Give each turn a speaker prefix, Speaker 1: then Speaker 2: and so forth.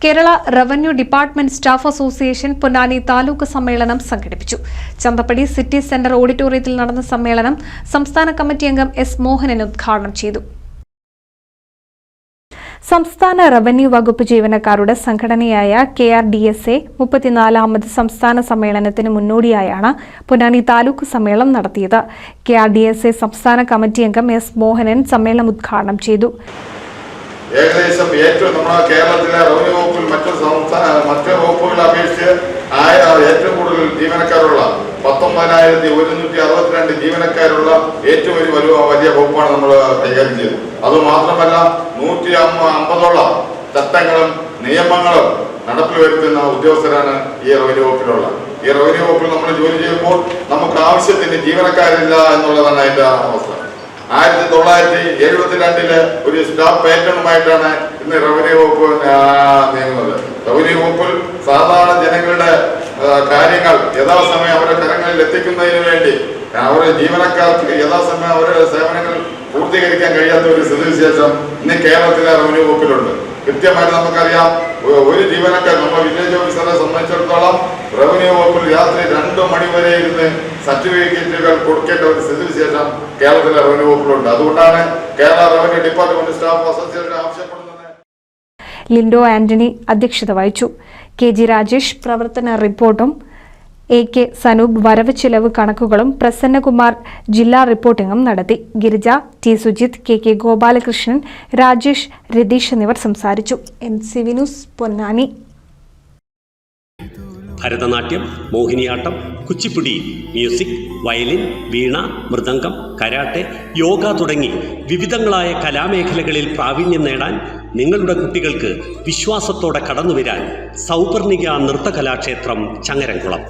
Speaker 1: Kerala revenue department staff association Ponnani taluk സമ്മേളനം സംഘടിപ്പിച്ചു. Chanthappadi city centre ഓഡിറ്റോറിയത്തിൽ നടന്ന സമ്മേളനം സംസ്ഥാന കമ്മിറ്റി അംഗം എസ് മോഹനൻ ഉദ്ഘാടനം ചെയ്തു. സംസ്ഥാന റവന്യൂ വകുപ്പ് ജീവനക്കാരുടെ സംഘടനയായ KRDSA 34ാമത് സംസ്ഥാന സമ്മേളനത്തിന് മുന്നോടിയായാണ് പൊന്നാനി താലൂക്ക് സമ്മേളനം നടത്തിയത്. KRDSA സംസ്ഥാന കമ്മിറ്റി അംഗം എസ് മോഹനൻ സമ്മേളനം ഉദ്ഘാടനം ചെയ്തു.
Speaker 2: ഏകദേശം ഏറ്റവും നമ്മുടെ കേരളത്തിലെ റവന്യൂ വകുപ്പിൽ മറ്റു വകുപ്പുകളെ അപേക്ഷിച്ച് ഏറ്റവും കൂടുതൽ ജീവനക്കാരുള്ള 19,162 ജീവനക്കാരുള്ള ഏറ്റവും വലിയ വകുപ്പാണ് നമ്മൾ കൈകാര്യം ചെയ്തത്. അതുമാത്രമല്ല 150ഓളം ചട്ടങ്ങളും നിയമങ്ങളും നടപ്പിൽ വരുത്തുന്ന ഉദ്യോഗസ്ഥരാണ് ഈ റവന്യൂ വകുപ്പിലുള്ള. ഈ റവന്യൂ വകുപ്പിൽ നമ്മൾ ജോലി ചെയ്യുമ്പോൾ നമുക്ക് ആവശ്യത്തിന് ജീവനക്കാരില്ല എന്നുള്ളതാണ് അതിന്റെ അവസ്ഥ. 1972 ഒരു സ്റ്റാഫ് പാറ്റേണുമായിട്ടാണ് ഇന്ന് റവന്യൂ വകുപ്പ് നീങ്ങുന്നത്. റവന്യൂ വകുപ്പിൽ സാധാരണ ജനങ്ങളുടെ കാര്യങ്ങൾ യഥാസമയം അവരുടെ കരങ്ങളിൽ എത്തിക്കുന്നതിന് വേണ്ടി അവരുടെ ജീവനക്കാർക്ക് യഥാസമയം അവരുടെ സേവനങ്ങൾ പൂർത്തീകരിക്കാൻ കഴിയാത്ത ഒരു സ്ഥിതിവിശേഷം ഇന്ന് കേരളത്തിലെ റവന്യൂ വകുപ്പിലുണ്ട്. കൃത്യമായിട്ട് നമുക്കറിയാം, ഒരു ജീവനക്കാർ നമ്മുടെ വില്ലേജ് ഓഫീസറെ സംബന്ധിച്ചിടത്തോളം റവന്യൂ വകുപ്പിൽ രാത്രി 2 മണി വരെ ഇരുന്ന് സർട്ടിഫിക്കറ്റുകൾ കൊടുക്കേണ്ട ഒരു സ്ഥിതിവിശേഷം കേരളത്തിലെ റവന്യൂ വകുപ്പിലുണ്ട്. അതുകൊണ്ടാണ് Kerala revenue department staff association ആവശ്യപ്പെടുന്നത്.
Speaker 1: ലിൻഡോ ആന്റണി അധ്യക്ഷത വഹിച്ചു. KG രാജേഷ് പ്രവർത്തന റിപ്പോർട്ടും AK സനൂപ് വരവ് ചെലവ് കണക്കുകളും പ്രസന്നകുമാർ ജില്ലാ റിപ്പോർട്ടിംഗും നടത്തി. ഗിരിജ, T സുജിത്, KK ഗോപാലകൃഷ്ണൻ, രാജേഷ്, രതീഷ് എന്നിവർ സംസാരിച്ചു. NCV news Ponnani.
Speaker 3: Bharatanatyam, Mohiniyattam, Kuchipudi, music, violin, veena, mridangam, karate, yoga തുടങ്ങി വിവിധങ്ങളായ കലാമേഖലകളിൽ പ്രാവീണ്യം നേടാൻ നിങ്ങളുടെ കുട്ടികൾക്ക് വിശ്വാസത്തോടെ കടന്നുവരാൻ സൗപർണിക നൃത്തകലാക്ഷേത്രം ചങ്ങരംകുളം.